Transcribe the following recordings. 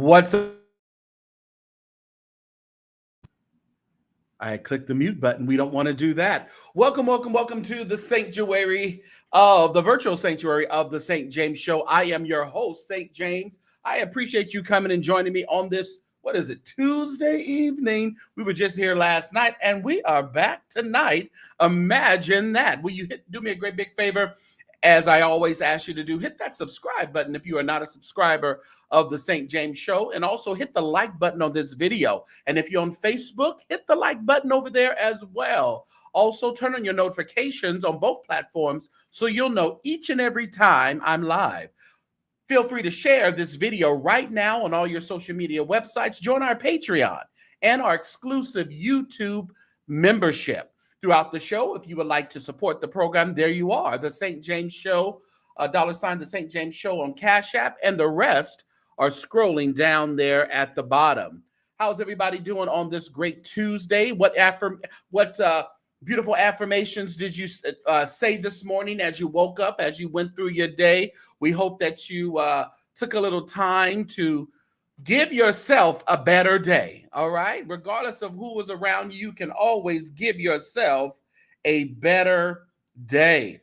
What's up? I clicked the mute button. We don't want to do that. Welcome to the sanctuary of the virtual sanctuary of the St. James Show. I am your host, St. James. I appreciate you coming and joining me on this, what is it, Tuesday evening. We were just here last night and we are back tonight. Imagine that. Will you do me a great big favor? As I always ask you to do, hit that subscribe button if you are not a subscriber of the St. James Show, and also hit the like button on this video. And if you're on Facebook, hit the like button over there as well. Also, turn on your notifications on both platforms so you'll know each and every time I'm live. Feel free to share this video right now on all your social media websites. Join our Patreon and our exclusive YouTube membership. Throughout the show, if you would like to support the program, there you are. The St. James Show, $ the St. James Show on CashApp, and the rest are scrolling down there at the bottom. How's everybody doing on this great Tuesday? What beautiful affirmations did you say this morning as you woke up, as you went through your day? We hope that you took a little time to give yourself a better day, all right? Regardless of who was around you, you can always give yourself a better day.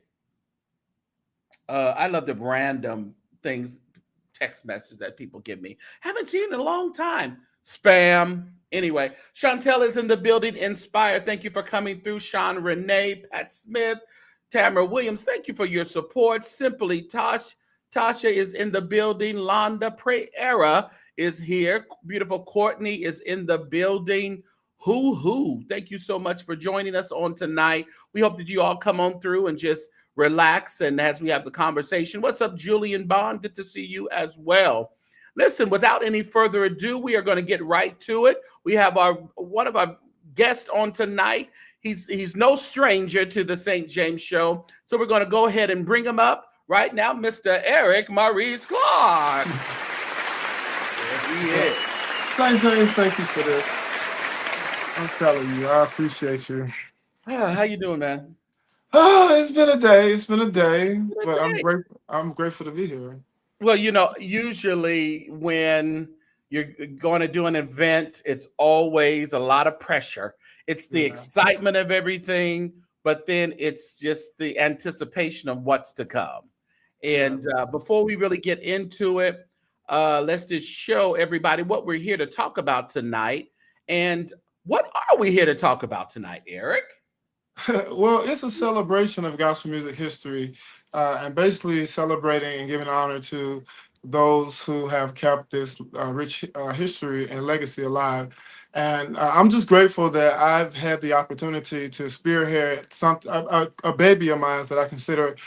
I love the random things, text messages that people give me. Haven't seen in a long time. Spam. Anyway, Chantel is in the building. Inspire. Thank you for coming through. Sean Renee, Pat Smith, Tamara Williams. Thank you for your support. Simply Tasha is in the building. Londa Prayera is here. Beautiful Courtney is in the building. Hoo. Thank you so much for joining us on tonight. We hope that you all come on through and just relax, and as we have the conversation. What's up, Julian Bond? Good to see you as well. Listen, without any further ado, we are going to get right to it. We have one of our guests on tonight. He's no stranger to the St. James Show, so we're going to go ahead and bring him up right now, Mr. Eric Maurice Clark. Thank you for this. I'm telling you, I appreciate you. How you doing, man? It's been a day. But I'm grateful to be here. Well, usually when you're going to do an event, it's always a lot of pressure. It's the excitement of everything, but then it's just the anticipation of what's to come. And before we really get into it, let's just show everybody what we're here to talk about tonight. And what are we here to talk about tonight, Eric? Well, it's a celebration of gospel music history, and basically celebrating and giving honor to those who have kept this rich history and legacy alive. And I'm just grateful that I've had the opportunity to spearhead a baby of mine that I consider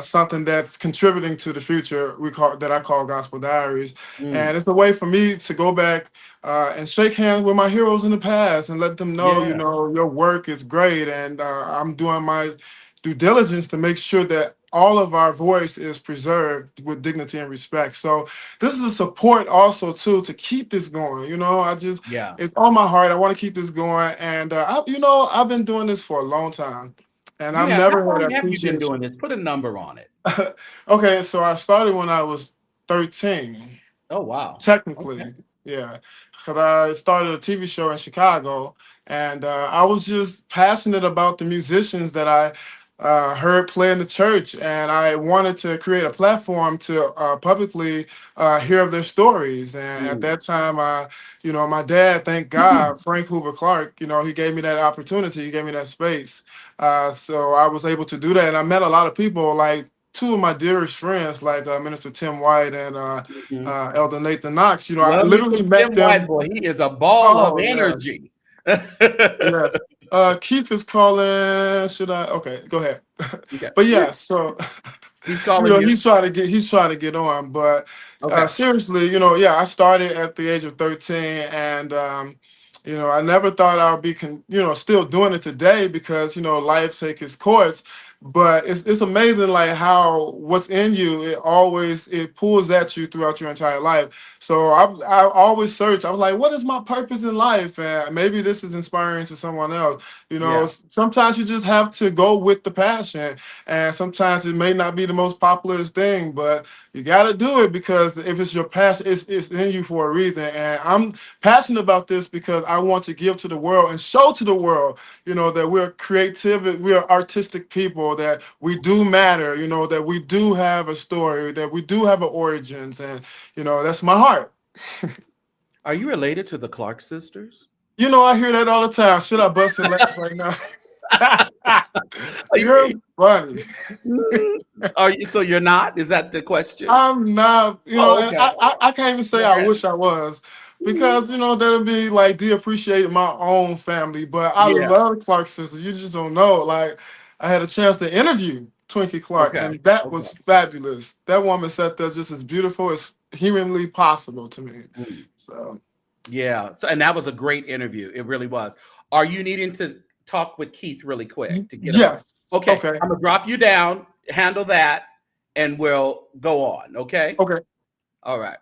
something that's contributing to the future. I call Gospel Diaries, and it's a way for me to go back and shake hands with my heroes in the past and let them know, your work is great, and I'm doing my due diligence to make sure that all of our voice is preserved with dignity and respect. So this is a support also too to keep this going. It's on my heart. I want to keep this going, and I've been doing this for a long time, and I've never had appreciation. How long have you been doing this? Put a number on it. Okay, so I started when I was 13. Oh wow! Technically, okay. Yeah, because I started a TV show in Chicago, and I was just passionate about the musicians that I heard play in the church, and I wanted to create a platform to publicly hear of their stories. And at that time, my dad, thank God, Frank Hoover Clark, he gave me that opportunity, he gave me that space. So I was able to do that, and I met a lot of people, like two of my dearest friends, like Minister Tim White and Elder Nathan Knox. I literally met them. White, boy, he is a ball of energy. Keith is calling. Should I? Okay, go ahead. Okay. But so he's calling. He's trying to get on. But seriously, I started at the age of 13, and I never thought I'd be still doing it today because life takes its course. But it's amazing like how what's in you, it pulls at you throughout your entire life. So I always search. I was like, what is my purpose in life? And maybe this is inspiring to someone else. You know, Yeah. sometimes you just have to go with the passion, and sometimes it may not be the most popular thing, but you got to do it because if it's your passion, it's in you for a reason. And I'm passionate about this because I want to give to the world and show to the world, that we're creative, we are artistic people, that we do matter, that we do have a story, that we do have an origins, and that's my heart. Are you related to the Clark sisters? I hear that all the time. Should I bust and laugh right now? Are You're you, funny. are you? So you're not? Is that the question? I'm not, Oh, and okay. I can't even say Go I ahead. wish I was, because that would be like de-appreciating my own family. But I Yeah. love Clark sisters. You just don't know. Like, I had a chance to interview Twinkie Clark, Okay. and that Okay. was fabulous. That woman sat there just as beautiful as humanly possible to me. Mm. So Yeah. So, and that was a great interview. It really was. Are you needing to talk with Keith really quick to get him on? yes, Okay. okay, I'm gonna drop you down. Handle that, and we'll go on. Okay. okay. All right.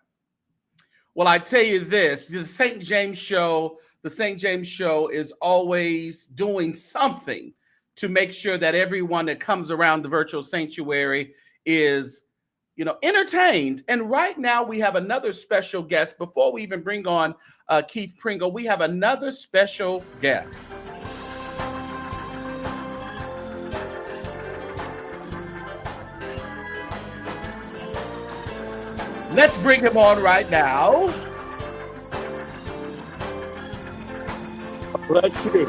Well, I tell you this: the St. James Show. The St. James Show is always doing something to make sure that everyone that comes around the virtual sanctuary is, entertained. And right now we have another special guest. Before we even bring on Keith Pringle, we have another special guest. Let's bring him on right now. Bless you.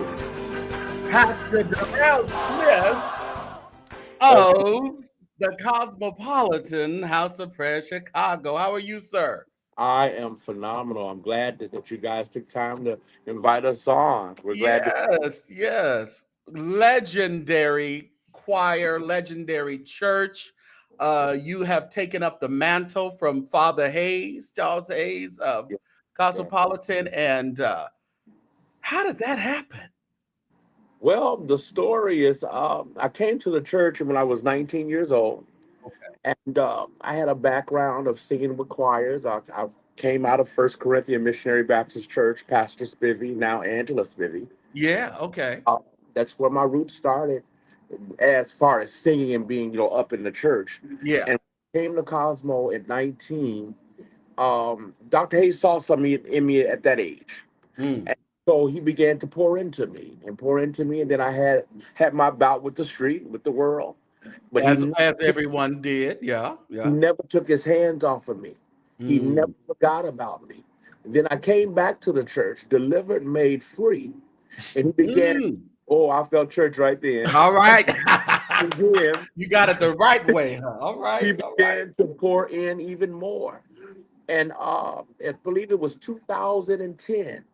Pastor Darrell Smith of the Cosmopolitan House of Prayer, Chicago. How are you, sir? I am phenomenal. I'm glad that you guys took time to invite us on. We're glad to. Yes, yes. Legendary choir, legendary church. You have taken up the mantle from Father Hayes, Charles Hayes of Yeah, yeah. Cosmopolitan. And how did that happen? Well, the story is I came to the church when I was 19 years old, Okay. and I had a background of singing with choirs. I came out of First Corinthian Missionary Baptist Church, Pastor Spivey, now Angela Spivey. Yeah, okay. Uh, that's where my roots started as far as singing and being, up in the church. Yeah. And came to Cosmo at 19. Dr. Hayes saw something in me at that age. Mm. And so he began to pour into me and pour into me. And then I had my bout with the street, with the world. But As everyone did. Yeah, he yeah. never took his hands off of me. He never Mm. forgot about me. And then I came back to the church, delivered, made free. And he began, Mm. oh, I felt church right then. All right. Again, You got it the right way, huh? All he right. All right. began to pour in even more. And I believe it was 2010.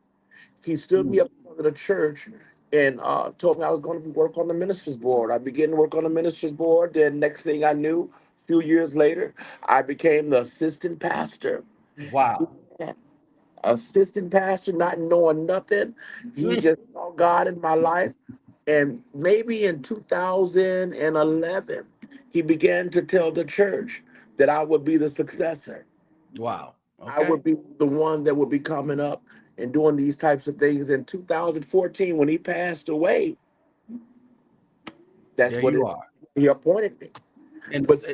He stood me Mm. up in front of the church and told me I was going to work on the ministers board. I began to work on the ministers board. Then next thing I knew, a few years later, I became the assistant pastor. Wow. Assistant pastor, not knowing nothing. He Mm. just saw God in my life. And maybe in 2011, he began to tell the church that I would be the successor. Wow. I Okay. would be the one that would be coming up and doing these types of things. In 2014, when he passed away, that's There what you are. he appointed me. And But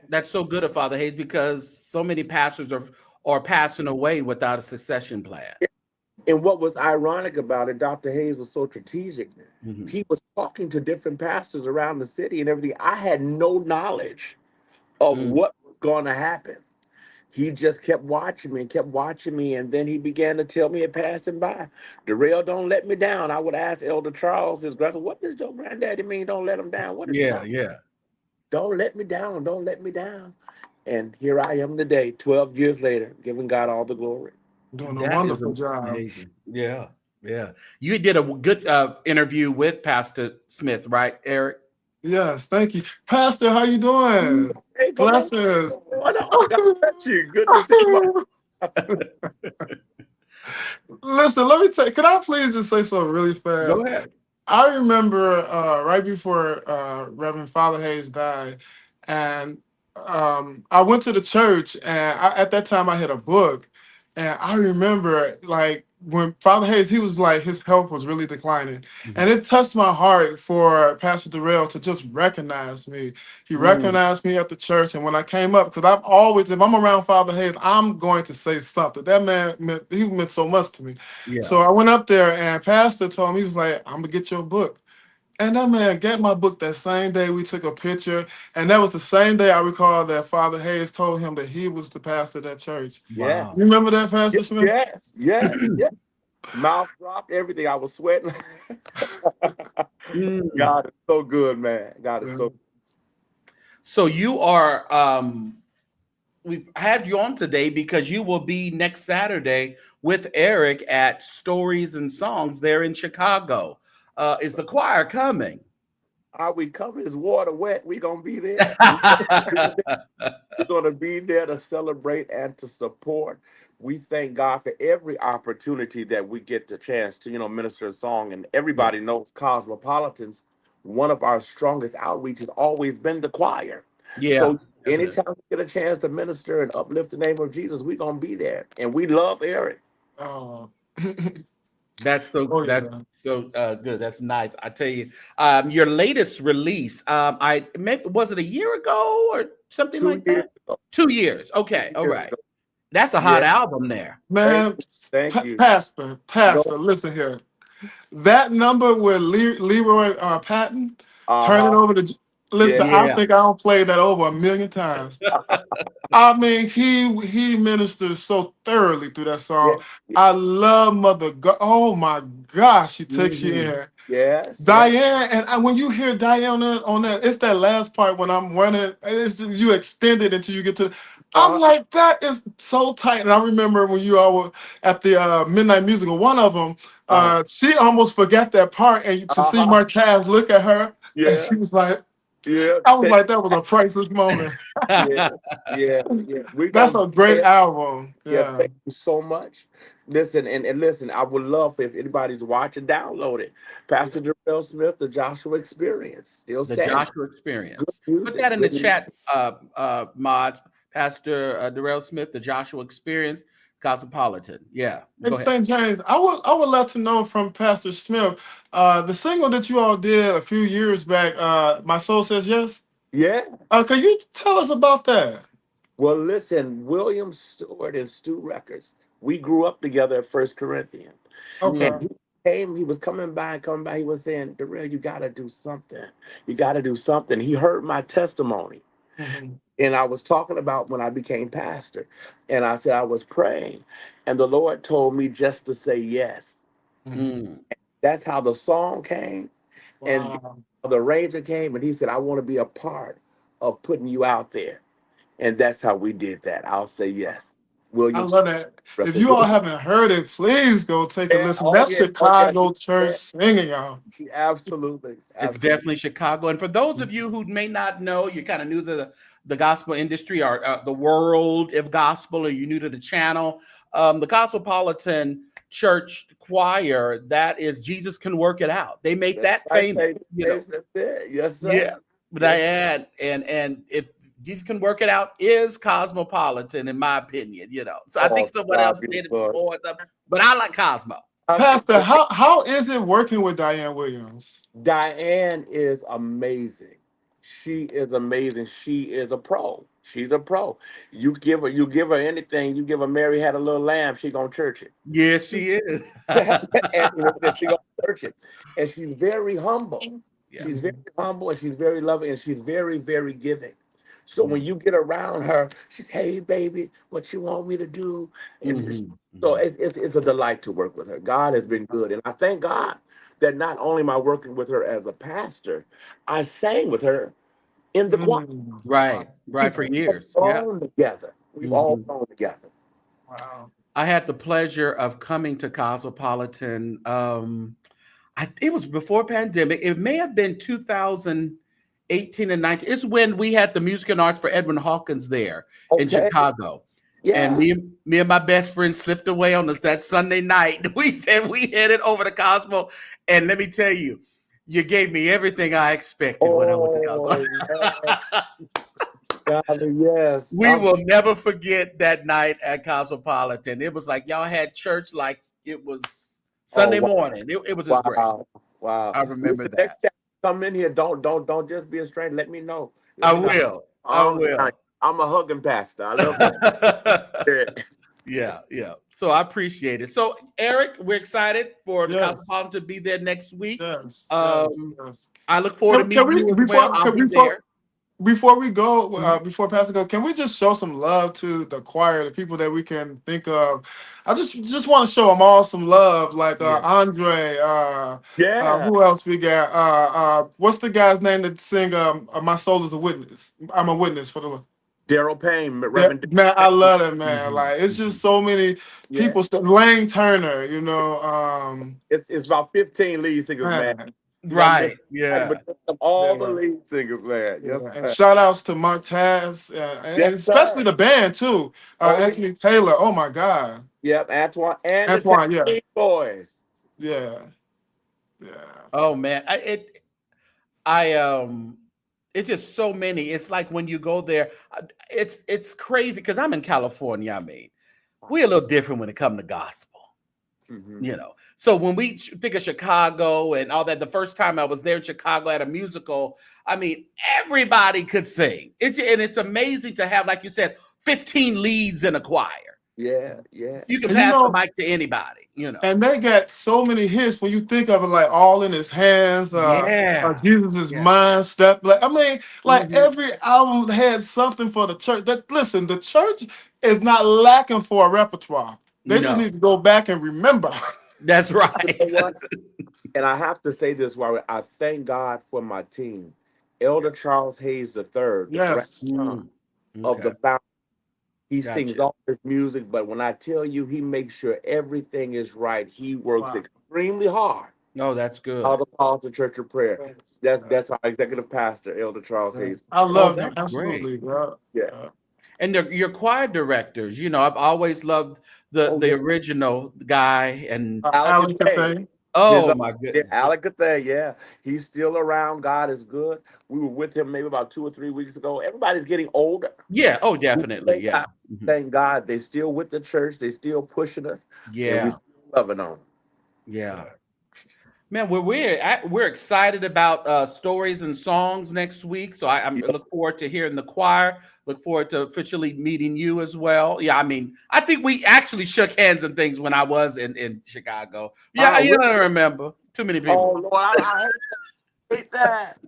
that's so good of Father Hayes because so many pastors are passing away without a succession plan. and what was ironic about it, Dr. Hayes was so strategic. Mhm. He was talking to different pastors around the city and everything. I had no knowledge of Mm. what was going to happen. He just kept watching me and kept watching me. And then he began to tell me it passing by. Darrell, don't let me down. I would ask Elder Charles, his grandson, what does your granddaddy mean? Don't let him down. What is he Yeah, talking? yeah. Don't let me down. Don't let me down. And here I am today, 12 years later, giving God all the glory. Doing a That is wonderful job. amazing. Yeah, yeah. You did a good interview with Pastor Smith, right, Eric? Yes, thank you. Pastor, how you doing? Hey, come on. Blessings. What's going on? God bless you. Good to see you. Listen, let me can I please just say something really fast? Go ahead. I remember right before Reverend Father Hayes died, and I went to the church, and at that time I had a book, and I remember like when Father Hayes, he was like his health was really declining, and it touched my heart for Pastor Darrell to just recognize me. He recognized me at the church, and when I came up, because I've always, if I'm around Father Hayes, I'm going to say something. That man he meant so much to me. Yeah. So I went up there, and Pastor told me, he was like, "I'm gonna get your book." And that man got my book that same day. We took a picture, and that was the same day I recall that Father Hayes told him that he was the pastor of that church. Yes. Wow. You remember that, Pastor Smith? Yes. Yes. Yes. Mouth dropped, everything. I was sweating. Mm. God is so good, man. God is so. So you are we've had you on today because you will be next Saturday with Eric at Stories and Songs there in Chicago. Is the choir coming? Are we covered? Is water wet? We gonna be there. We're gonna be there to celebrate and to support. We thank God for every opportunity that we get the chance to, minister a song. And everybody knows Cosmopolitans. One of our strongest outreach has always been the choir. Yeah. So anytime we get a chance to minister and uplift the name of Jesus, we're gonna be there. And we love Eric. Oh. That's so good. That's nice. I tell you, your latest release, was it a year ago or something like that? 2 years. Okay, all right. That's a hot album there. Man, Thank you. Pastor, listen here. That number with Leroy Patton, turn it over to. Listen, I think I don't play that over 1 million times. I mean, he ministers so thoroughly through that song. I love Mother God. Oh my gosh, she takes you in. Yes. Diane, and when you hear Diane on that, it's that last part when I'm running, you extend it until you get to. I'm like, that is so tight. And I remember when you all were at the Midnight Musical, one of them, she almost forgot that part, and to see Martaz look at her, and she was like, I was like, that was a priceless moment. Yeah. That's a great album. Yeah, thank you so much. Listen, and listen, I would love if anybody's watching, download it. Pastor Darrell Smith, The Joshua Experience. Still The standing. Joshua Experience. Put that in the chat, mods. Pastor Darrell Smith, The Joshua Experience, Cosmopolitan. Yeah. And St. James, I would love to know from Pastor Smith, the single that you all did a few years back, My Soul Says Yes. Yeah. Can you tell us about that? Well, listen, William Stewart and Stu Records, we grew up together at First Corinthians. Okay. And he was coming by. He was saying, Darrell, you got to do something. You got to do something. He heard my testimony. And I was talking about when I became pastor. And I said I was praying. And the Lord told me just to say yes. That's how the song came. And the arranger came and he said, I want to be a part of putting you out there. And that's how we did that. I'll say yes. I love that. If you all haven't heard it, please go take a listen. That's Chicago church singing, y'all. Absolutely. It's definitely Chicago. And for those of you who may not know, you're kind of new to the gospel industry or the world of gospel, or you're new to the channel, the Cosmopolitan Church Choir, that is Jesus Can Work It Out. They make that famous. Yes, sir. Yeah. Diane, and if Jesus Can Work It Out is Cosmopolitan, in my opinion, So I think someone else did it before, but I like Cosmo. Pastor, how is it working with Diane Williams? Diane is amazing. She is amazing. She is a pro. She's a pro. You give her anything. You give her Mary Had a Little Lamb, she gonna church it. Yes, she is. and she gonna church it. And she's very humble. Yeah. She's very humble and she's very loving and she's very, very giving. So when you get around her, she's, hey, baby, what you want me to do? And so it's a delight to work with her. God has been good. And I thank God that not only am I working with her as a pastor, I sang with her in the choir. Right, for years. Together. We've all grown together. Wow. I had the pleasure of coming to Cosmopolitan. It was before pandemic. It may have been 2018 and 19. It's when we had the Music and Arts for Edwin Hawkins there in Chicago. Yeah. And me and my best friend slipped away on us that Sunday night. We headed over to Cosmo. And let me tell you, You gave me everything I expected when I went to Oh, Cosmopolitan. golly, yes. We will never forget that night at Cosmopolitan. It was like y'all had church like it was Sunday wow. morning. It was just great. Wow. I remember Listen, that. next time you come in here, don't just be a stranger. Let me know. I Let me know. will. I will. I'm a hugging pastor. I love that. Yeah. So I appreciate it. So Eric, we're excited for the Yes. Cosmopolitan to be there next week. Yes. Yes. I look forward to Can meeting we you as well. I'll be there. before we go, before Pastor go, can we just show some love to the choir, the people that we can think of? I just want to show them all some love, like Andre. Who else we got? What's the guy's name that sing? My soul is a witness. I'm a witness for the Lord. Daryl Payne, Reverend. Man, I love that man. Like it's just so many people. Lane Turner, it's about 15 lead singers, man. Right. Yeah. All the lead singers, man. Yes. And shout outs to Martez and especially the band too. Anthony Taylor. Oh my God. Yep, Antoine and Antoine, the boys. Yeah. Oh man, it's just so many. It's like when you go there, it's crazy because I'm in California. I mean, we're a little different when it comes to gospel, So when we think of Chicago and all that, the first time I was there in Chicago at a musical, I mean, everybody could sing. It's amazing to have, like you said, 15 leads in a choir. Yeah. You can pass the mic to anybody, And they got so many hits when you think of it, like All in His Hands, Jesus' Mind Step. Like, I mean, every album had something for the church. Listen, the church is not lacking for a repertoire. They just need to go back and remember. That's right. And I have to say this, Warren, I thank God for my team. Elder Charles Hayes III, the grandson of the founder. He sings all this music, but when I tell you, he makes sure everything is right. He works extremely hard. Oh, that's good. All the calls to Church of Prayer. That's our executive pastor, Elder Charles Hayes. I love him. Absolutely, bro. Yeah. And your choir directors, I've always loved the original guy and Alec Cathay. Oh my goodness. Alec Cathay, he's still around. God is good. We were with him maybe about 2 or 3 weeks ago. Everybody's getting older. Yeah. Oh, definitely. Yeah. Thank God they still with the church. They still pushing us. Yeah. And we still loving on them. Yeah. Man, we're excited about stories and songs next week. So I look forward to hearing the choir. Look forward to officially meeting you as well. Yeah, I mean, I think we actually shook hands and things when I was in Chicago. Yeah, you don't remember. Too many people. Oh, Lord, I hate that.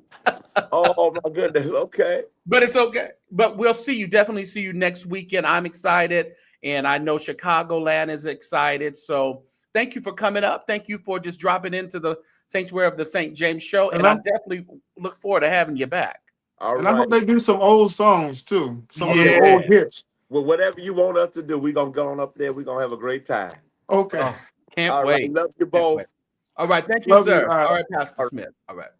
Oh, my goodness. Okay. But it's okay. But we'll see you. Definitely see you next weekend. I'm excited. And I know Chicagoland is excited. So thank you for coming up. Thank you for just dropping into the sanctuary of the St. James Show. And I definitely look forward to having you back. All right. I hope they do some old songs too. Some of the old hits. Well, whatever you want us to do, we're going to go on up there. We're going to have a great time. Okay. Oh, can't wait. Right. Love you both. All right. Thank you, sir. All right, Pastor Smith. All right.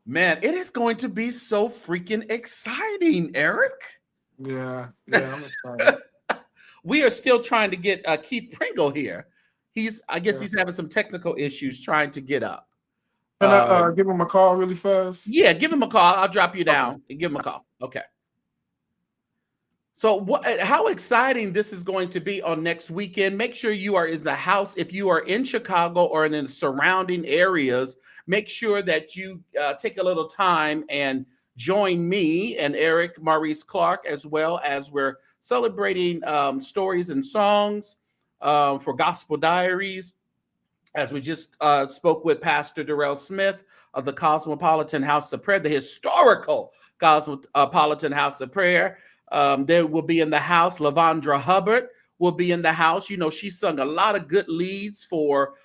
Man, it is going to be so freaking exciting, Eric. Yeah, I'm excited. We are still trying to get Keith Pringle here. I guess he's having some technical issues trying to get up. Can I give him a call really fast? Yeah, give him a call. I'll drop you down and give him a call. Okay. So how exciting this is going to be on next weekend. Make sure you are in the house. If you are in Chicago or in the surrounding areas, make sure that you take a little time and join me and Eric Maurice Clark, as well as we're celebrating stories and songs for Gospel Diaries. As we just spoke with Pastor Darrell Smith of the Cosmopolitan House of Prayer, the historical Cosmopolitan House of Prayer. There will be in the house, Lavondra Hubbard will be in the house. She sung a lot of good leads for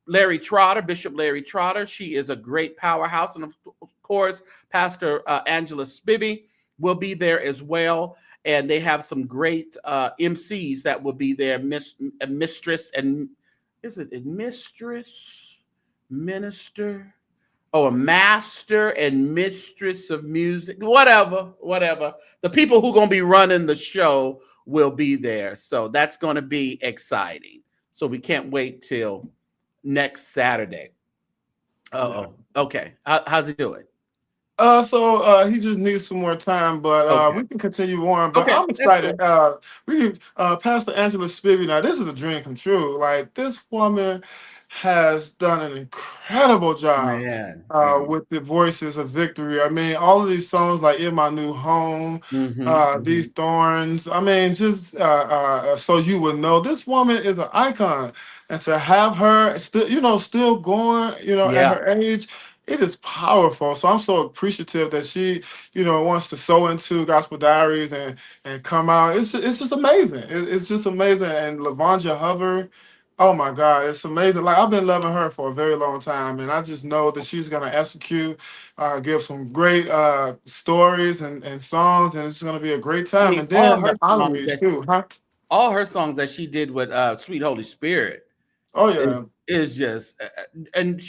Larry Trotter, Bishop Larry Trotter. She is a great powerhouse. And of course, Pastor Angela Spivey will be there as well. And they have some great MCs that will be there. Mistress and is it a mistress, minister? Oh, a master and mistress of music, whatever. The people who are going to be running the show will be there. So that's going to be exciting. So we can't wait till next Saturday. Yeah. Oh, okay. How's he doing? He just needs some more time, but Okay. we can continue on. But Okay. I'm That's excited. cool. We Pastor Angela Spivey. Now, this is a dream come true. Like, this woman has done an incredible job Man. with the voices of victory. I mean, all of these songs like "In My New Home," Mm-hmm. "These Thorns." I mean, just so you would know, this woman is an icon, and to have her still, still going, at Yeah. her age, it is powerful. So I'm so appreciative that she, wants to sow into Gospel Diaries and come out. It's just amazing. It's just amazing. And Lavonja Hubbard, oh my God, it's amazing. Like, I've been loving her for a very long time, and I just know that she's gonna execute, give some great stories and songs, and it's gonna be a great I time. mean, And then the honorees too, huh? all her songs that she did with Sweet Holy Spirit Oh is, yeah. is just and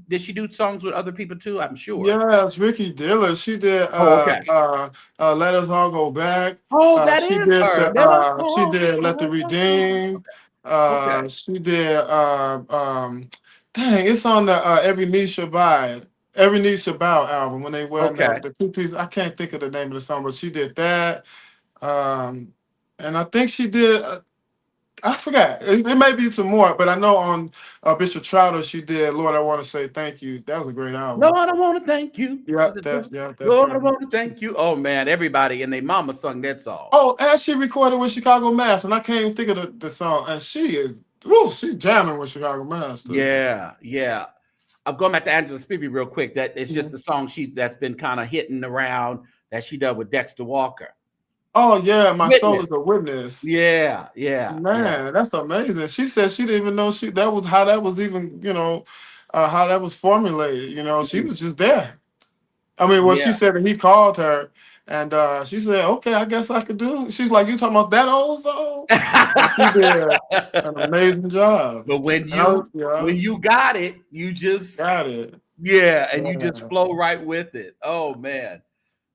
did she do songs with other people too? I'm sure. Yes, Ricky Diller. She did Oh, okay. Let Us All Go Back. Oh, that She is did her. Let us she all did Let the go back. Redeem. Okay. She did dang, it's on the Every Knee Shall Bow album when they were Okay. the two pieces. I can't think of the name of the song, but she did that. Um and I think she did I forgot. It may be some more, but I know on Bishop Trotter she did Lord, I Want to Say Thank You. That was a great album. Lord, I want to thank you. That's Lord, I her. want to thank you. Oh man, everybody and their mama sung that song. Oh, and she recorded with Chicago Mass, and I can't even think of the song. And she's jamming with Chicago Mass too. Yeah, yeah. I'm going back to Angela Spivey real quick. That it's just Mhm. the song that's been kind of hitting around that she did with Dexter Walker. Oh yeah, My Soul Witness. Is a Witness. Yeah, yeah, yeah. Man, that's amazing. She said she didn't even know that was how that was even, how that was formulated. She Mm, was just there. I mean, well, she yeah. said that he called her, and she said, "Okay, I guess I could do." She's like, "You talking about that old song?" And she did an amazing job. But when And I was, you yeah, when you got it, you just got it. yeah, and you just Yeah. flow right with it. Oh man.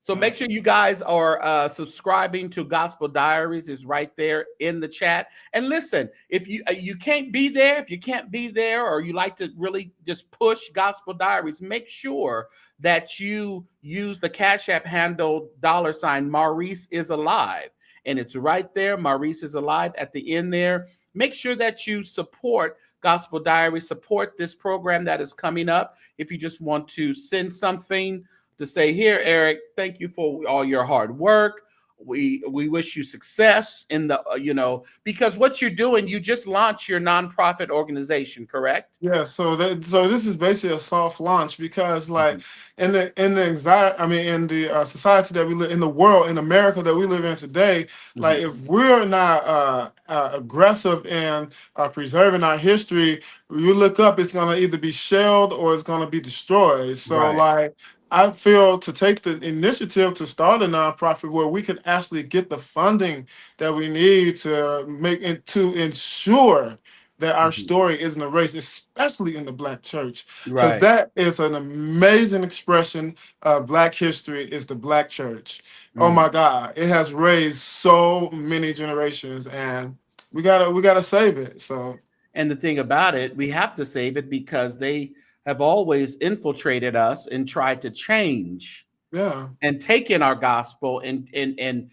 So Yeah. make sure you guys are subscribing to Gospel Diaries is right there in the chat. And listen, if you can't be there, if you can't be there, or you like to really just push Gospel Diaries, make sure that you use the Cash App handle $ Maurice is alive, and it's right there. Maurice is alive at the end there. Make sure that you support Gospel Diaries, support this program that is coming up. If you just want to send something to say, here, Eric, thank you for all your hard work. We wish you success in the because what you're doing, you just launched your nonprofit organization, correct? Yeah, so this is basically a soft launch because, like, Mhm. in the anxiety, I mean, in the society that we live in, the world, in America that we live in today, like, Mhm. if we're not aggressive in preserving our history, you look up, it's gonna either be shelled or it's gonna be destroyed. So, Right. like, I feel to take the initiative to start a nonprofit where we can actually get the funding that we need to make it to ensure that our Mhm. story isn't erased, especially in the Black church, because Right. that is an amazing expression of Black history. Is the Black church? Oh my Mm. God, it has raised so many generations, and we gotta save it. So And the thing about it, we have to save it because they have always infiltrated us and tried to change yeah, and taken our gospel and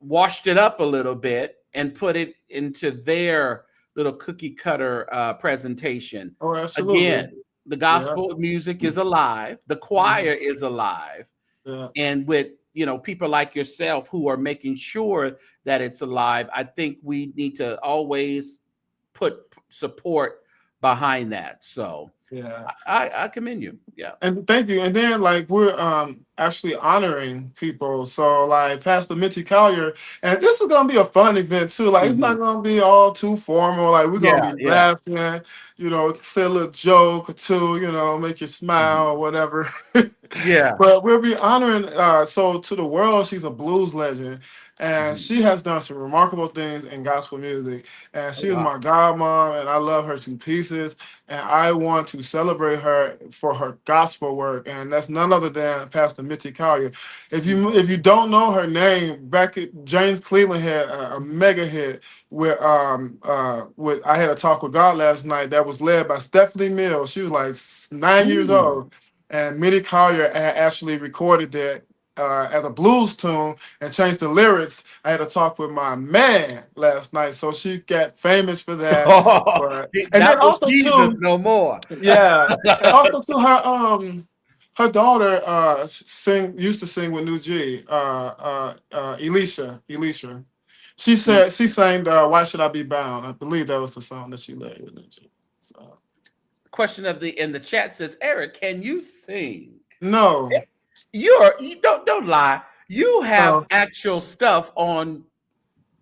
washed it up a little bit and put it into their little cookie cutter presentation. oh absolutely, Again, the yeah, gospel music is alive, the choir mhm, is alive, yeah. and with people like yourself who are making sure that it's alive, I think we need to always put support behind that. So Yeah. I commend you. Yeah. And thank you. And then, like, we're actually honoring people. So, like, Pastor Mitty Collier, and this is gonna be a fun event too. Like, it's Mhm. not gonna be all too formal. Like, we're gonna Yeah. be Yeah. laughing, say a little joke or two, make you Mhm. smile or whatever. Yeah. But we'll be honoring so to the world, she's a blues legend. and Mhm. she has done some remarkable things in gospel music. And Oh she is wow. my godmom, and I love her to pieces. And I want to celebrate her for her gospel work, and that's none other than Pastor Mitty Collier. If you don't know her name, back at James Cleveland had a mega hit with I had a talk with God last night that was led by Stephanie Mills. She was like 9 years Mm. old, and Mitty Collier had actually recorded that as a blues tune and changed the lyrics. I had a talk with my man last night, so she got famous for that. But and then That was also Jesus too, no more. yeah, and also to her daughter used to sing with New G, Elisha. She sang Why Should I Be Bound? I believe that was the song that she led with New G. So Question of the in the chat says, Eric, can you sing? no. You don't lie. You have Oh. actual stuff on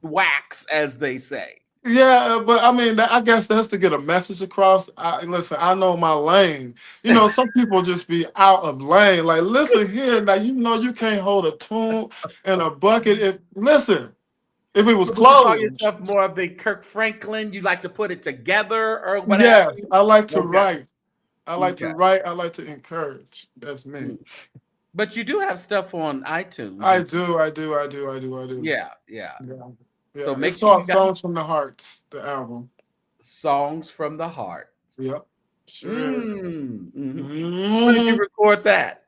wax, as they say. Yeah, but I mean, I guess that's to get a message across. Listen, I know my lane. Some people just be out of lane. Like, listen here, now you can't hold a tune in a bucket. If it was So would you call closed. yourself more of the Kirk Franklin? You like to put it together or what have Yes, you? I like to Okay. write. I like to Okay. write. I like to encourage. That's me. Mm. But you do have stuff on iTunes I and stuff. do. I do. I do. I do. I do. Yeah, yeah. Yeah. So Yeah. It's make sure called you got Songs from the Hearts, the album. songs from the heart. Yep. Sure. Mhm. When did you Mhm. record that?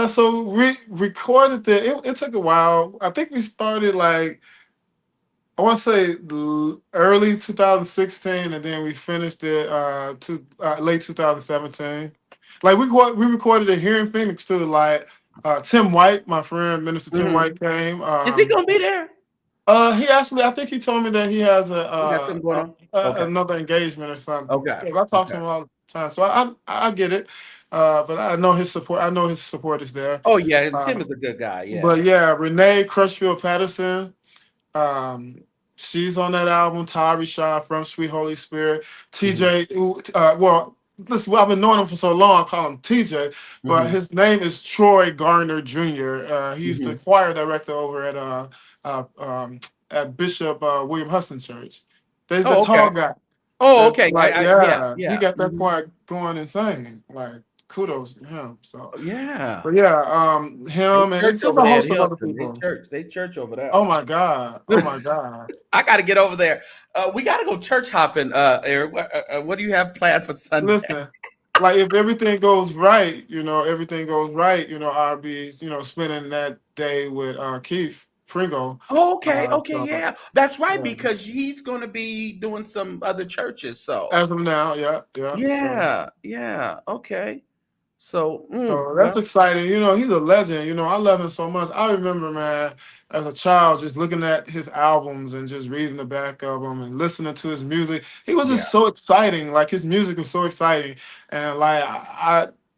So we recorded it took a while. I think we started like I want to say early 2016, and then we finished it to late 2017. Like we recorded it here in Phoenix too. Like Tim White, my friend Minister Tim Mhm. White came. Is he gonna be there? He actually, I think he told me that he has You got something going on? Okay. another engagement or something. Okay. 'Cause I talk to Okay. him all the time, so I get it. But I know his support. I know his support is there. Oh yeah, and Tim Uh, is a good guy. Yeah. but yeah, Renee Crutchfield Patterson. Um, she's on that album. Tyree Shaw from Sweet Holy Spirit. Mhm. TJ. Well, listen, I've been knowing him for so long. I call him TJ, but Mhm. his name is Troy Garner Jr. He's the Mhm. choir director over uh, um, at Bishop William Hudson Church. There's the Oh, tall okay. guy. Oh, That's okay. like, Yeah, yeah, he yeah. got that Mhm. choir going insane. Like, kudos to him. So, Yeah. but yeah, They him and church it's just over a there at host of other Hilton. They people. church. They church over there. Oh my God. Oh my God. I got to get over there. We got to go church hopping. Eric, what do you have planned for Sunday? Listen, like if everything goes right, everything goes right, I'll be, spending that day with Keith Pringle. Oh, okay. Okay. So Yeah, that's right. yeah, Because he's going to be doing some other churches. So as of now, yeah, yeah. So yeah, yeah. Okay. So so that's well, exciting. He's a legend. I love him so much. I remember, man, as a child, just looking at his albums and just reading the back of them and listening to his music. He was yeah, just so exciting. Like his music was so exciting, and like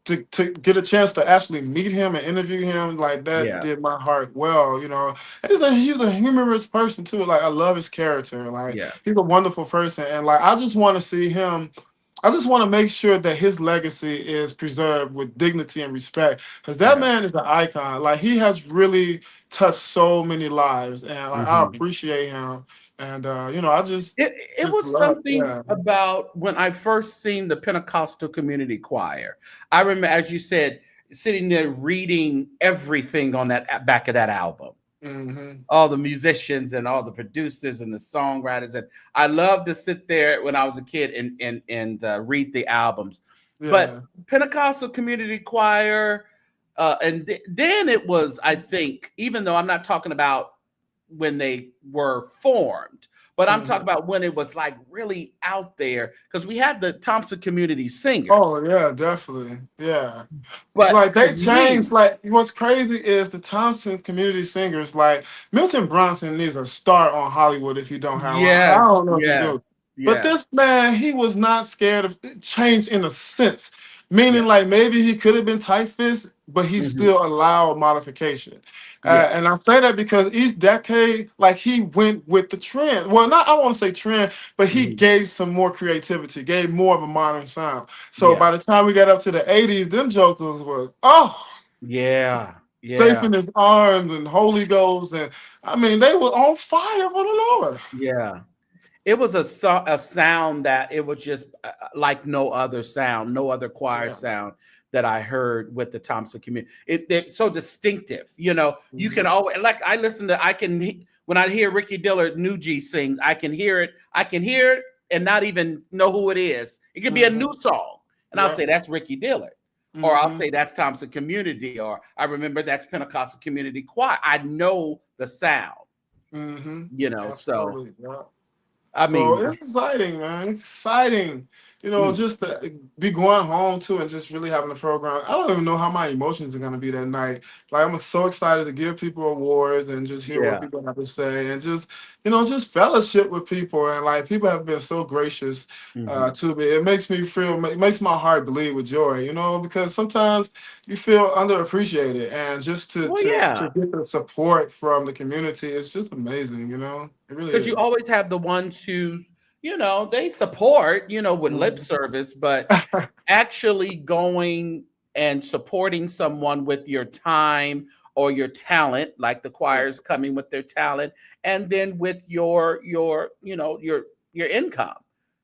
to get a chance to actually meet him and interview him, like that yeah, did my heart well. And he's a humorous person too. Like I love his character. Like yeah, he's a wonderful person, and like I just want to see him. I just want to make sure that his legacy is preserved with dignity and respect, because that yeah. man is an icon. Like he has really touched so many lives, and like I Mhm. appreciate him. And I It just was love, something yeah. about when I first seen the Pentecostal community choir. I remember, as you said, sitting there reading everything on that back of that album. Hmm. All the musicians and all the producers and the songwriters, and I loved to sit there when I was a kid and read the albums. But Yeah. Pentecostal community choir, then it was, I think, even though I'm not talking about when they were formed, but I'm talking Hmm. about when it was like really out there, because we had the Thompson Community Singers. Oh yeah, definitely. Yeah. But Like to they me, changed. Like what's crazy is the Thompson community singers. Like Milton Bronson needs a star on Hollywood if you don't have one. I yes, don't know if you yes, do. But yes, this man, he was not scared of change in a sense. Meaning, yeah, like maybe he could have been tight fist, but he mhm, still allowed modification. yeah, And I say that because each decade, like he went with the trend. Well, not I want to say trend, but he mhm, gave some more creativity, gave more of a modern sound. So yeah. by the time we got up to the 80s, them jokers was, oh, Yeah. safe Yeah. in his arms and Holy Ghost. And I mean, they were on fire for the Lord. Yeah. It was a sound that it was just like no other sound, no other choir Yeah. sound that I heard with the Thompson community. It's so distinctive. You know, you can Mhm. always, like, when I hear Ricky Dillard New G sing, I can hear it. I can hear it and not even know who it is. It could be a new song. And I'll Yeah. say that's Ricky Dillard. Or I'll say that's Thompson Community, or I remember that's Pentecostal Community Choir. I know the sound, so Absolutely. Yeah. I So mean, it's exciting, man. It's exciting. mm, Just to be going home too and just really having a program. I don't even know how my emotions are gonna be that night. Like I'm so excited to give people awards and just hear what yeah. people have to say and just fellowship with people and like people have been so gracious Mhm. to me. It makes me feel it makes my heart bleed with joy, because sometimes you feel underappreciated and just to Well, to yeah, to get the support from the community, it's just amazing. It really because you is. always have the ones who, they support, with lip Mhm. service, but actually going and supporting someone with your time or your talent, like the Yeah. choirs coming with their talent, and then with your income.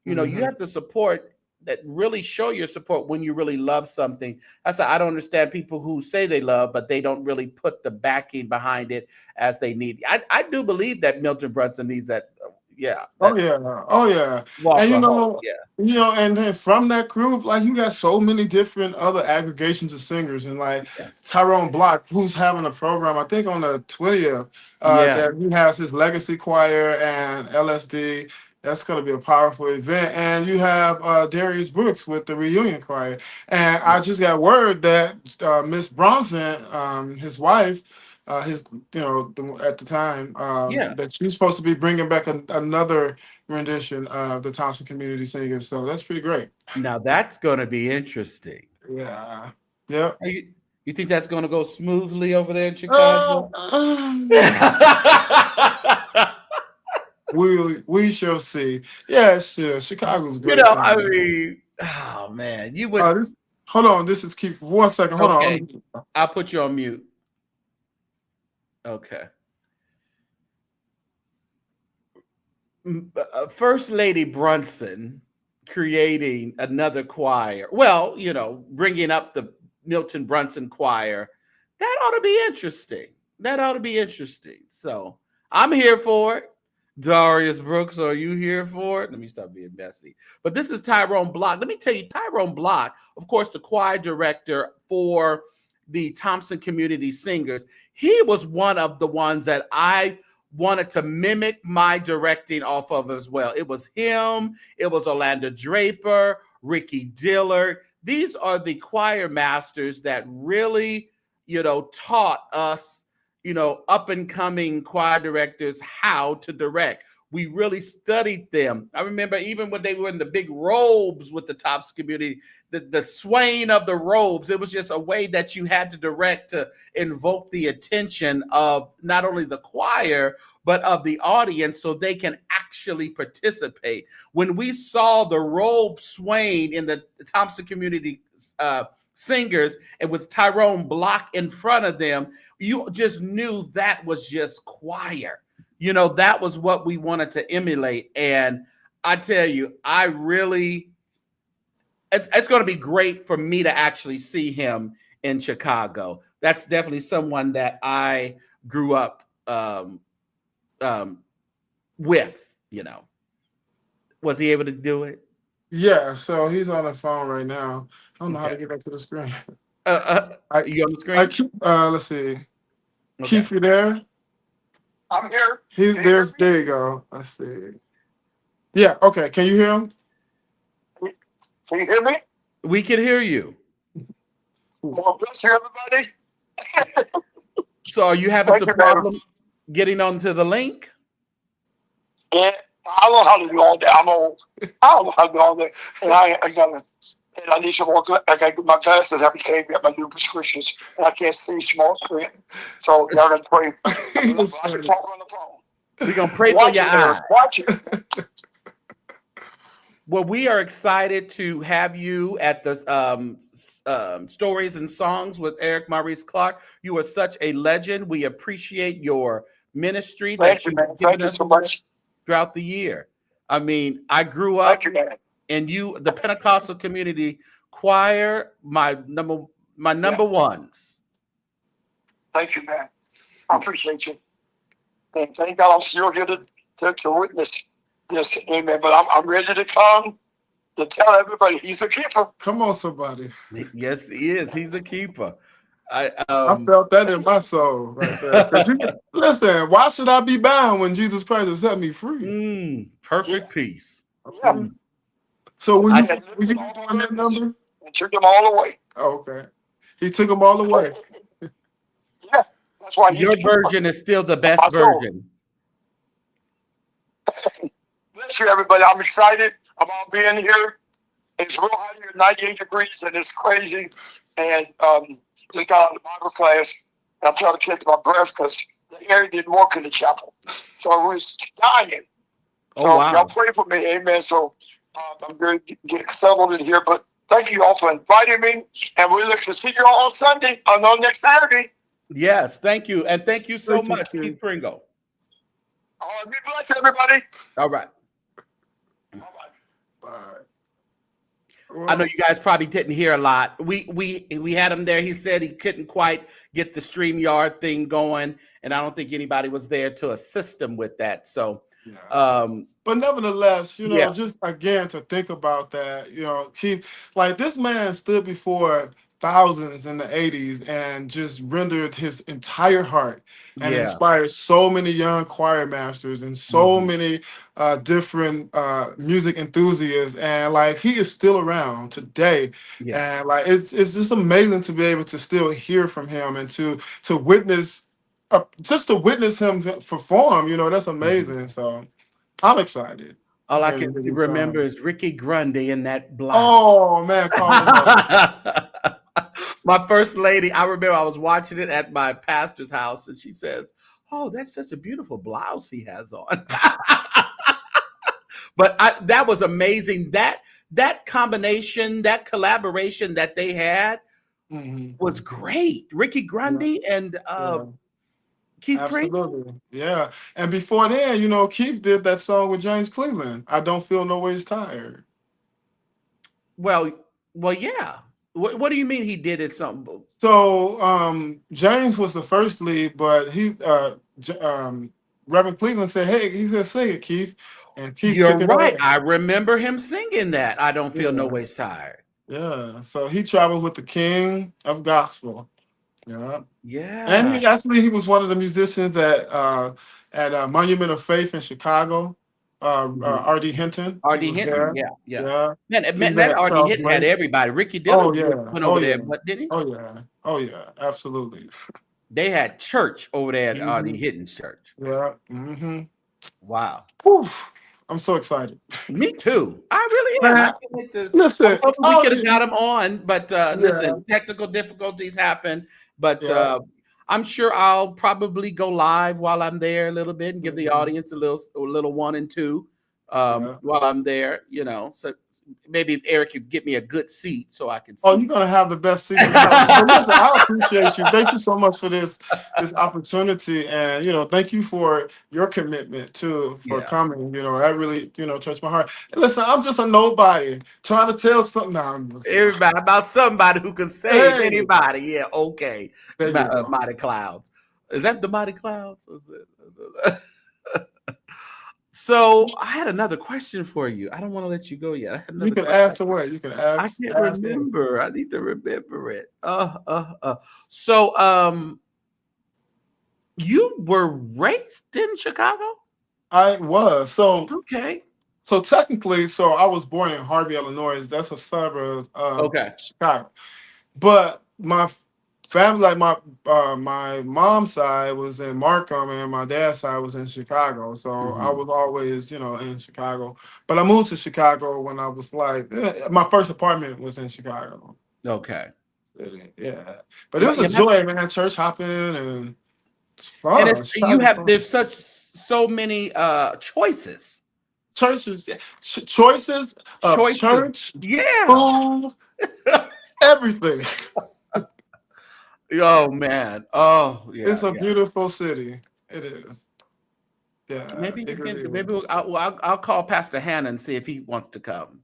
You Mhm. have to support that, really show your support when you really love something. That's why I don't understand people who say they love, but they don't really put the backing behind it as they need. I do believe that Milton Brunson needs that, Oh that yeah, oh yeah, and walk of hope. Yeah. and then from that group, like you got so many different other aggregations of singers, and like Yeah. Tyrone Block, who's having a program, I think on the 20th, Yeah. that he has his Legacy Choir and LSD. That's going to be a powerful event, and you have Darius Brooks with the Reunion Choir, and I just got word that Miss Bronson, his wife. At the time, Yeah. that she's supposed to be bringing back another rendition of the Thompson Community Singers. So that's pretty great. Now that's going to be interesting. Yeah. Yep. You think that's going to go smoothly over there in Uh, Chicago? um, we shall see. Yeah, sure. Chicago's a great I town. mean, oh man, you would. This hold on. This is Keith. 1 second. Hold Okay, on. I'll put you on mute. Okay. First Lady Brunson creating another choir. Well, bringing up the Milton Brunson choir. That ought to be interesting. That ought to be interesting. So I'm here for it. Darius Brooks, are you here for it? Let me stop being messy. But this is Tyrone Block. Let me tell you, Tyrone Block, of course, the choir director for the Thompson Community Singers. He was one of the ones that I wanted to mimic my directing off of as well. It was him, it was Orlando Draper, Ricky Dillard. These are the choir masters that really, taught us, up and coming choir directors how to direct. We really studied them. I remember even when they were in the big robes with the Tops community, the swaying of the robes, it was just a way that you had to direct to invoke the attention of not only the choir, but of the audience so they can actually participate. When we saw the robe swaying in the Thompson Community Singers and with Tyrone Block in front of them, you just knew that was just choir. That was what we wanted to emulate. And I tell you, it's going to be great for me to actually see him in Chicago. That's definitely someone that I grew up with. Was he able to do it? Yeah. So he's on the phone right now. I don't know how to Okay. get back to the screen. I You on the I screen? keep. Let's see. Okay. Keith, you there? I'm here. He's Can you hear there. There you go. Let's see. Yeah. Okay. Can you hear him? me? Can you hear me? We can hear you. Well, bless you, everybody. So are you having Thank some you, man. problem getting onto the link? Yeah, I don't know how to do all that. I'm old. I don't know how to do all that. And I need some more. I got to get my glasses. I can't get my new prescriptions, and I can't see small print. So y'all got to pray. I can talk on the phone. We're going to pray for Watch your it, eyes. Eric. Watch it. Well, we are excited to have you at the Stories and Songs with Eric Maurice Clark. You are such a legend. We appreciate your ministry that Thank you, you've man. given Thank you us so much. throughout the year. I mean, I grew up Thank you, man. and the Pentecostal community choir, my number Yeah. ones. Thank you, man. I appreciate you. And thank God I'm still here to witness this. Amen. But I'm ready to come to tell everybody he's the keeper. Come on, somebody. Yes, he is. He's a keeper. I felt that in my soul right there. 'Cause listen, why should I be bound when Jesus Christ has set me free? Perfect peace. Yeah. So when I you had doing lifted all my that burdens number? and took them all away. Oh, okay. He took them all away. Yeah. That's why he's Your the keeper version is still the of best my soul. version. Bless you, everybody. I'm excited about being here. It's real hot here, 98 degrees, and it's crazy. And just got out of the Bible class. And I'm trying to catch my breath because the air didn't work in the chapel. So I was dying. Oh, So wow. y'all pray for me. Amen. So I'm going to get settled in here. But thank you all for inviting me. And we look to see you all on Sunday, on next Saturday. Yes, thank you. And thank you so Thank you, much, Keith. Keith Pringle. All right, be blessed, everybody. All right. All right. All right. I know you guys probably didn't hear a lot. We had him there. He said he couldn't quite get the StreamYard thing going, and I don't think anybody was there to assist him with that. So, but nevertheless, yeah. just again to think about that, Keith, like this man stood before thousands in the 80s and just rendered his entire heart and inspired so many young choir masters and so many different music enthusiasts, and like he is still around today. And like it's just amazing to be able to still hear from him and to witness just to witness him perform. That's amazing. So I'm excited. All I can remember is Ricky Grundy in that blouse. Oh man, call him up. My first lady, I remember I was watching it at my pastor's house, and she says, "Oh, that's such a beautiful blouse he has on." But that was amazing. That combination, that collaboration that they had was great. Ricky Grundy and Keith Pringle. Absolutely. Yeah. And before then, Keith did that song with James Cleveland, I Don't Feel No Ways Tired. Well, yeah. What do you mean he did it something? So James was the first lead, but Reverend Cleveland said, "Hey," he said, "Sing it, Keith." And Keith You're took it right. over. I remember him singing that. I don't feel no ways tired. Yeah. So he traveled with the King of Gospel. Yeah. Yeah. And he was one of the musicians at Monument of Faith in Chicago. R.D. Hinton. R.D. Hinton, yeah. Man, that R.D. Hinton had everybody. Ricky Dillon went over there, but didn't he? Oh yeah, absolutely. They had church over there at R.D. Hinton's church. Yeah. Wow. Oof. I'm so excited. Me too. I really am. Man, listen, we could have got him on, but listen, technical difficulties happen. But I'm sure I'll probably go live while I'm there a little bit and give the audience a little 1 and 2 while I'm there. So maybe Eric could get me a good seat so I can see. Oh, you're gonna have the best seat. Listen, I appreciate you. Thank you so much for this opportunity, and thank you for your commitment for coming. That really touched my heart. And listen, I'm just a nobody trying to tell something. Everybody about somebody who can save anybody. Yeah, okay. Mighty Clouds. Is that the Mighty Clouds? So I had another question for you. I don't want to let you go yet. You can ask away. You can ask. I can't remember. I need to remember it. So you were raised in Chicago? I was. So okay. So technically, I was born in Harvey, Illinois. That's a suburb of Chicago. But my family, like my mom's side was in Markham and my dad's side was in Chicago. So I was always, in Chicago. But I moved to Chicago when I was my first apartment was in Chicago. Okay. Yeah. But it was a joy, man. Church hopping and it's fun. And there's so many choices. Choices of church, food, everything. Oh man. Oh yeah. It's a Yeah. beautiful city. It is. Yeah. Maybe you it really can. is. Maybe I'll call Pastor Hannah and see if he wants to come.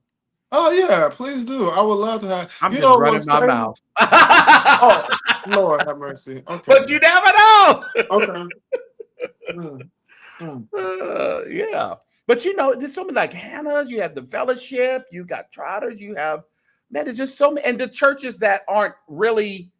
Oh yeah, please do. I would love to have. I'm You just know running what's my crazy? mouth. Oh, Lord have mercy. Okay. But you never know. Okay. Mm, mm. Yeah. But there's so many like Hannah's, you have the fellowship, you got Trotters, you have man, it's just so many, and the churches that aren't really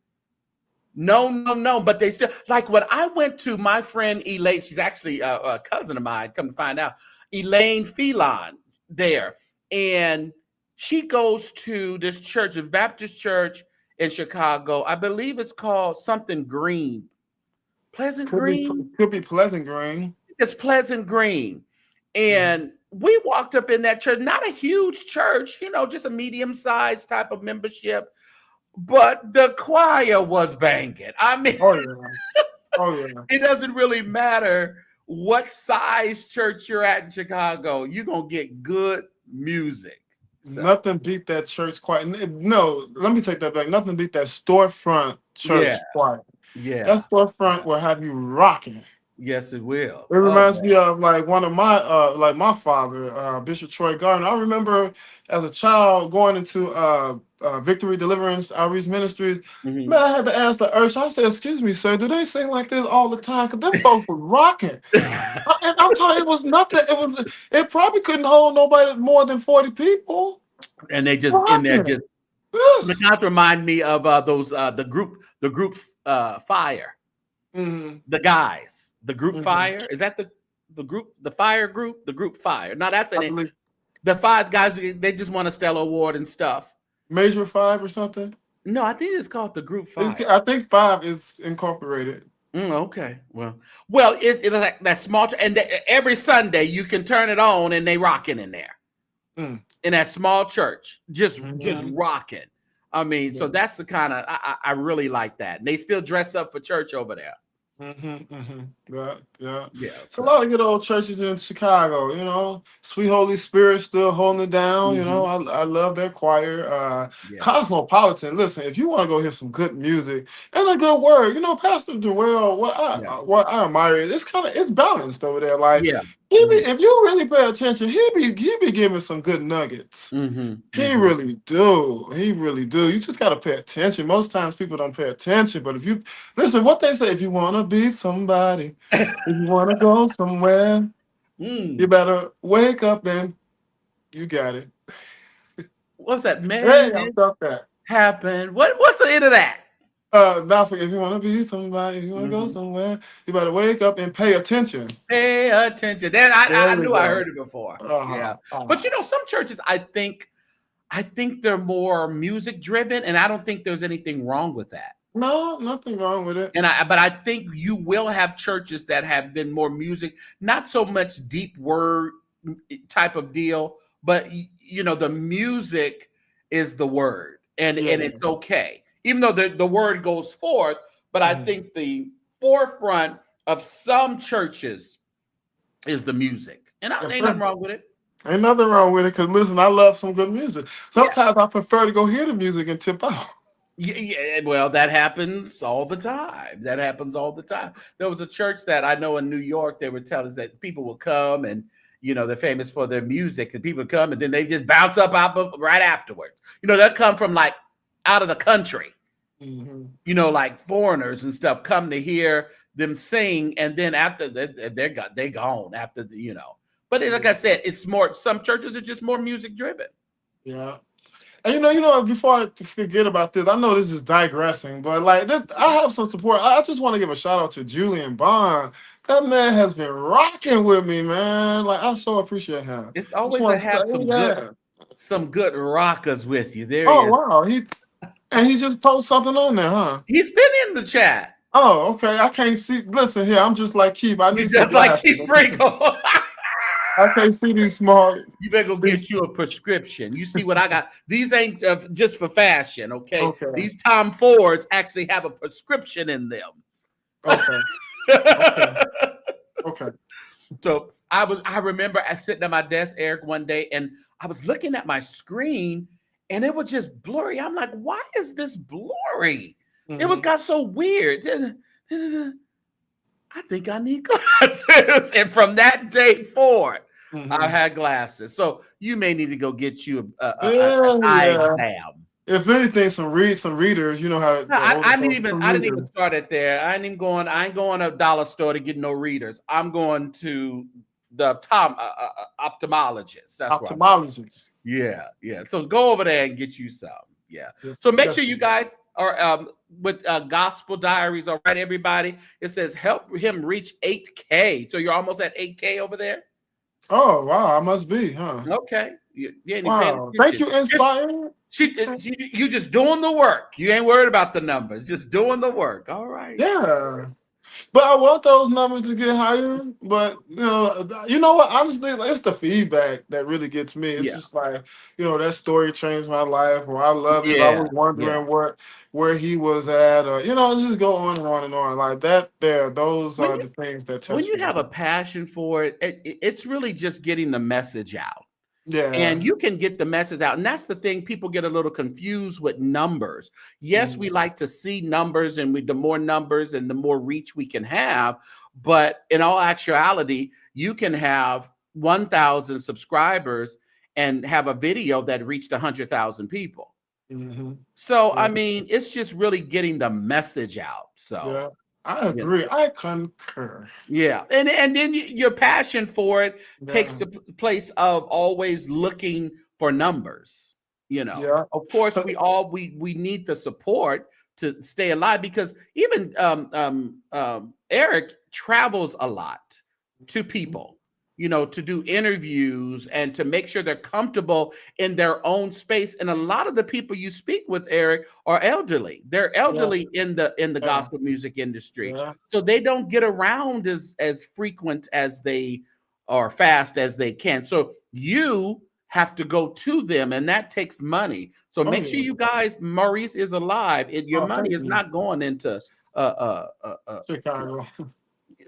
no, but they still like when I went to my friend Elaine, she's actually a cousin of mine, come to find out, Elaine Phelan there. And she goes to this church, a Baptist church in Chicago. I believe it's called something Green. Pleasant Green? Could be Pleasant Green. It's Pleasant Green. And we walked up in that church, not a huge church, just a medium-sized type of membership. But the choir was banging. I mean, Oh yeah. it doesn't really matter what size church you're at in Chicago. You're going to get good music. So. Nothing beat that church choir. No, let me take that back. Nothing beat that storefront church choir. Yeah. That storefront will have you rocking. Yes, it will. It reminds me of like one of my my father, Bishop Troy Gardner. I remember as a child going into Victory Deliverance Outreach Ministries. Mm-hmm. Man, I had to ask the usher. I said, "Excuse me, sir, do they sing like this all the time? Because them folks were rocking." And I'm telling you, it was nothing. It probably couldn't hold nobody more than 40 people. And they just in there just. The kind remind me of those the group Fire. Mm-hmm. The guys. The group Fire, is that the group, the Fire group, the group Fire? No, that's it. The 5 guys, they just won a Stellar Award and stuff. Major 5 or something? No, I think it's called the group 5. I think 5 is incorporated. Okay, well, it's like that small, and every Sunday you can turn it on and they rocking in there, in that small church, just rocking. I mean, so that's the kind of I really like that, and they still dress up for church over there. Yeah. It's a lot of good old churches in Chicago. Sweet Holy Spirit still holding it down. I love their choir. Cosmopolitan. Listen, if you want to go hear some good music and a good word, Pastor Joel, what I admire is it's balanced over there. Like, if you really pay attention, he be giving some good nuggets. He really do. You just gotta pay attention. Most times people don't pay attention, but if you listen, what they say, if you want to be somebody, if you want to go somewhere, you better wake up and you got it. What's that, man? Hey, I felt that happen. What's the end of that? Now, if you want to be somebody, if you want to go somewhere, you better wake up and pay attention. Pay attention. Then I knew I heard it before. But some churches, I think they're more music driven, and I don't think there's anything wrong with that. No, nothing wrong with it. But I think you will have churches that have been more music, not so much deep word type of deal, but the music is the word, and it's okay. Even though the word goes forth, but I think the forefront of some churches is the music. And ain't nothing wrong with it. Ain't nothing wrong with it, because listen, I love some good music. Sometimes I prefer to go hear the music and tip out. Yeah, well, that happens all the time. There was a church that I know in New York, they would tell us that people will come and, they're famous for their music, and people come and then they just bounce up right afterwards. They'll come from like out of the country, like foreigners and stuff come to hear them sing, and then after they're gone after But like I said, it's more. Some churches are just more music driven. Yeah, and before I forget about this, I know this is digressing, but like I have some support. I just want to give a shout out to Julian Bond. That man has been rocking with me, man. Like, I so appreciate him. It's always to have some good rockers with you. There. Wow, he just posted something on there, huh? He's been in the chat. Oh, okay. I can't see. Listen here, I'm just like Keith. You're just like Keith Pringle. I can't see these small. You better go get you a prescription. You see what I got? These ain't just for fashion, okay? These Tom Fords actually have a prescription in them. Okay. Okay. So I remember I sitting at my desk, Eric, one day, and I was looking at my screen, and it was just blurry. I'm like, why is this blurry? It Mhm. got so weird. I think I need glasses. And from that day forward, I Mhm. had glasses. So you may need to go get you an Yeah, eye yeah. exam. If anything, some readers. You know how No, the older folks, some I didn't even readers. start it there. I ain't going to a dollar store to get no readers. I'm going to the ophthalmologist. That's where I'm going. Ophthalmologists. Yeah, yeah. So go over there and get you some. Yeah. Yes, So make sure yes. you guys are with Gospel Diaries. All right, everybody. It says help him reach 8K. So you're almost at 8K over there. Oh wow, I must be, huh? Okay. You ain't even paying Wow. Thank attention. you, Inspire. You just doing the work. You ain't worried about the numbers. Just doing the work. All right. Yeah. But I want those numbers to get higher. But you know what? Honestly, it's the feedback that really gets me. It's Yeah. just like, that story changed my life, or I love it. I Yeah. was wondering where he was at, or just go on and on and on. Like that those When are you the things that when touch you me. have a passion for it, it's really just getting the message out. Yeah. And you can get the message out. And that's the thing, people get a little confused with numbers. Yes, we like to see numbers, and the more numbers and the more reach we can have. But in all actuality, you can have 1,000 subscribers and have a video that reached 100,000 people. Mm-hmm. So, I Yeah. mean, it's just really getting the message out. So, Yeah. I agree. I concur. yeah, and then your passion for it takes Yeah. the place of always looking for numbers. Yeah. Of course, we need the support to stay alive, because even Eric travels a lot to people, to do interviews and to make sure they're comfortable in their own space. And a lot of the people you speak with, Eric, are elderly. They're Yeah. elderly in the Yeah. gospel music industry. Yeah. So they don't get around as frequent as they or fast as they can. So you have to go to them, and that takes money. So Oh make sure yeah. you guys, Maurice is alive. Your Oh, money thank is you. not going into Chicago.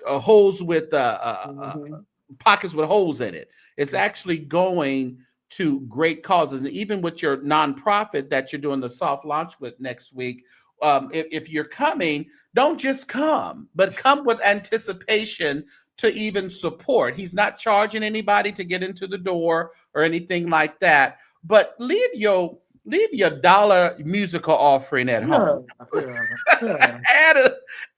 holes with Mm-hmm. pockets with holes in it. It's actually going to great causes. And even with your nonprofit that you're doing the soft launch with next week, if you're coming, don't just come, but come with anticipation to even support. He's not charging anybody to get into the door or anything like that. But leave your dollar musical offering at Yeah. home. Yeah. Yeah.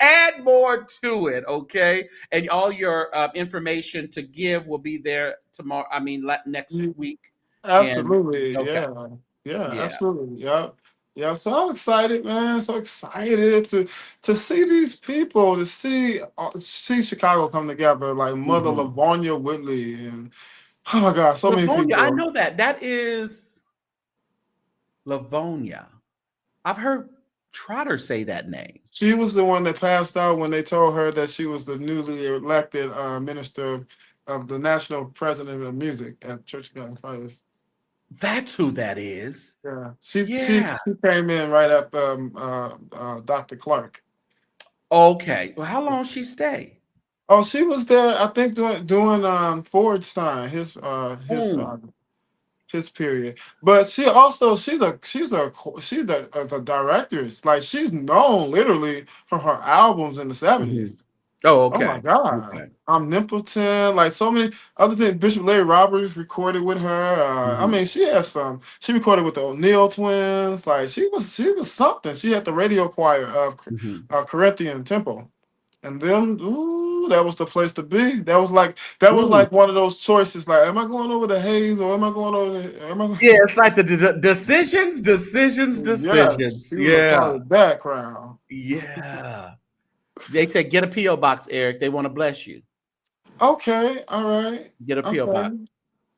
Add more to it, okay? And all your information to give will be there tomorrow. I mean, next You- week. And Absolutely. okay, Yeah. Yeah. yeah. Absolutely. Yeah. Yeah. So I'm excited, man. So excited to see these people, to see Chicago come together, like Mother Mhm. Lavonia Whitley, and oh my God, so many Livonia, I people. know that. That is Livonia. I've heard Trotter say that name. She was the one that passed out when they told her that she was the newly elected minister of the national president of music at Church of God in Christ. That's who that is. Yeah, she Yeah. came in right after Dr. Clark. Okay. Well, how long she stay? Oh, she was there, I think, doing Ford's time, his period. But she also she's a director. Like she's known literally from her albums in the Mhm. 70s. Oh, Oh my okay. God. Okay. Omnipotent, like so many other things. Bishop Larry Roberts recorded with her. I Mhm. mean, she recorded with the O'Neill twins. Like she was something. She had the radio choir of Mhm. Corinthian Temple. And them, ooh, that was the place to be. That was Mm. like one of those choices. Like, am I going over to Hayes or am I going over to, am I Yeah, it's like the decisions. Yes, he was a part Yeah. of that crowd. Yeah. They say get a P.O. box, Eric. They want to bless you. Okay, all right. Get a P.O. box. Okay.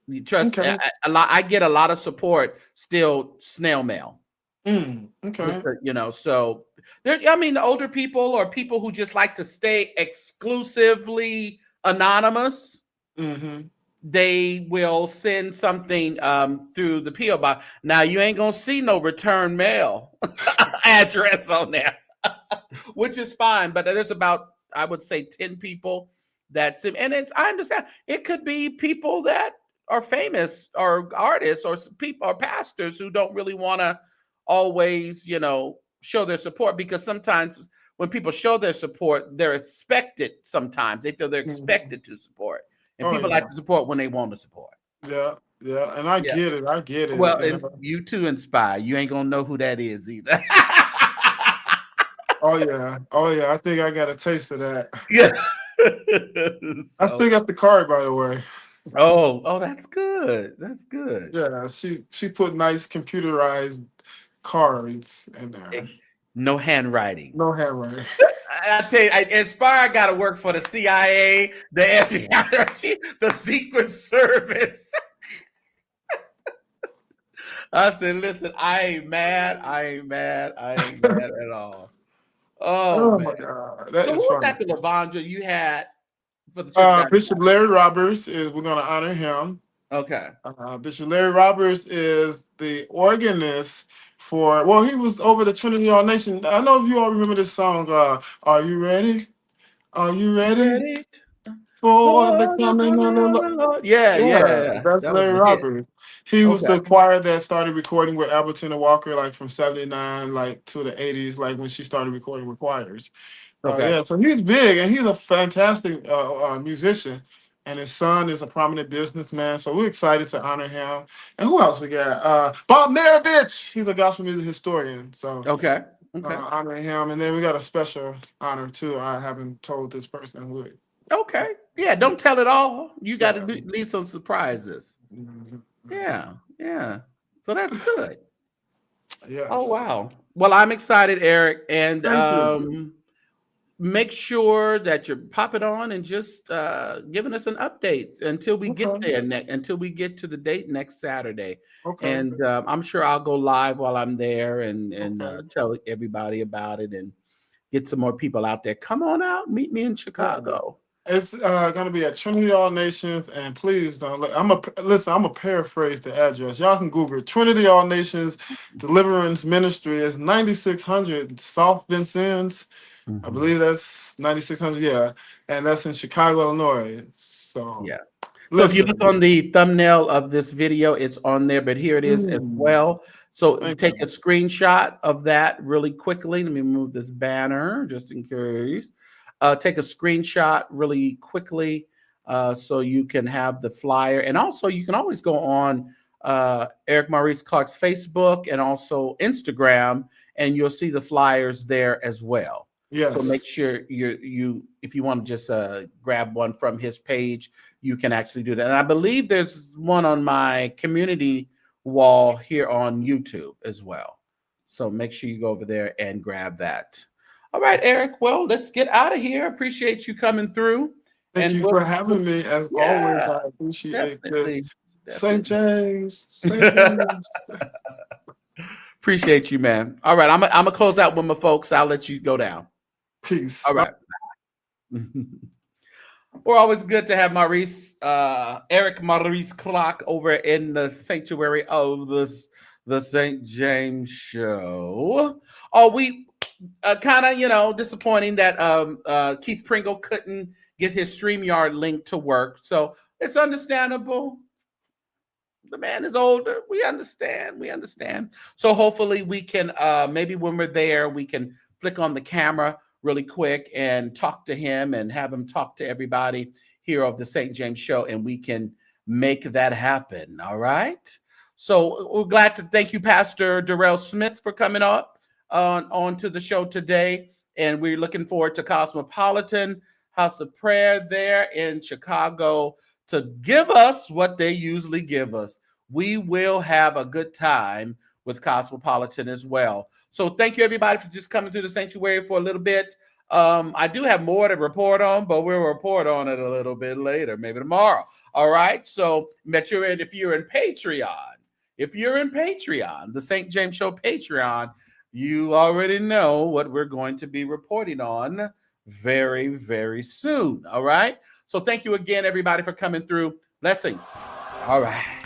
You trust Okay. I get a lot of support still snail mail. Just Okay. so I mean, the older people or people who just like to stay exclusively anonymous, Mm-hmm. they will send something through the P.O. box. Now you ain't gonna see no return mail address on there, which is fine. But there's about, I would say, 10 people and I understand it could be people that famous or artists or people or pastors who don't really want to always, show their support, because sometimes when people show their support, they're expected. Sometimes they feel they're expected to support, and people like to support when they want to support. Yeah, and I get it. I get it. Well, and you too, Inspire. You ain't gonna know who that is either. Oh yeah. I think I got a taste of that. Yeah. I still got the card, by the way. Oh, that's good. That's good. Yeah, she put nice computerized cards in there. No handwriting. No handwriting. I tell you, Inspire got to work for the CIA, the FBI, the Secret Service. I said, listen, I ain't mad at all. Oh man. My God. That so is who was funny. at the Lavandra you had for the church? Bishop Larry Roberts we're gonna honor him. Okay. Bishop Larry Roberts is the organist for, he was over the Trinity All Nation. I know if you all remember this song, Are You Ready? Are you ready? For the coming of the Lord. Yeah. That's Larry Roberts. He was the choir that started recording with Albertina Walker, like from 79, like to the 80s, like when she started recording with choirs. So he's big, and he's a fantastic musician. And his son is a prominent businessman, so we're excited to honor him. And who else we got? Bob Maravich. He's a gospel music historian, so honoring him. And then we got a special honor too. I haven't told this person who. Okay. Yeah, don't tell it all. You got to leave some surprises. Yeah. So that's good. Yes. Oh wow. Well, I'm excited, Eric, and make sure that you're popping on and just giving us an update until we get there, until we get to the date next Saturday. Okay. And I'm sure I'll go live while I'm there and tell everybody about it and get some more people out there. Come on out, meet me in Chicago. It's going to be at Trinity All Nations, and please don't I'm gonna paraphrase the address. Y'all can Google it. Trinity All Nations Deliverance Ministry is 9600 South Vincennes. I believe that's 9600. Yeah, and that's in Chicago, Illinois. So So if you look on the thumbnail of this video, it's on there, but here it is as well. So take a screenshot of that really quickly. Let me move this banner just in case. Take a screenshot really quickly so you can have the flyer. And also you can always go on Eric Maurice Clark's Facebook and also Instagram, and you'll see the flyers there as well. Yes. So make sure you if you want to just grab one from his page, you can actually do that. And I believe there's one on my community wall here on YouTube as well. So make sure you go over there and grab that. All right, Eric. Well, let's get out of here. Appreciate you coming through. Thank you for having me. As always, I appreciate this. St. James. Appreciate you, man. All right, I'm gonna close out with my folks. I'll let you go down. Peace. All right. We're always good to have Maurice, Eric Maurice Clark over in the sanctuary of the St. James Show. Oh, we kind of, disappointing that Keith Pringle couldn't get his StreamYard link to work. So it's understandable. The man is older. We understand. So hopefully we can, maybe when we're there, we can flick on the camera really quick and talk to him and have him talk to everybody here of the St. James Show, and we can make that happen. All right. So we're glad to thank you, Pastor Darrell Smith, for coming on to the show today. And we're looking forward to Cosmopolitan House of Prayer there in Chicago to give us what they usually give us. We will have a good time with Cosmopolitan as well. So thank you, everybody, for just coming through the sanctuary for a little bit. I do have more to report on, but we'll report on it a little bit later, maybe tomorrow. All right. So if you're in Patreon, the St. James Show Patreon, you already know what we're going to be reporting on very, very soon. All right. So thank you again, everybody, for coming through. Blessings. All right.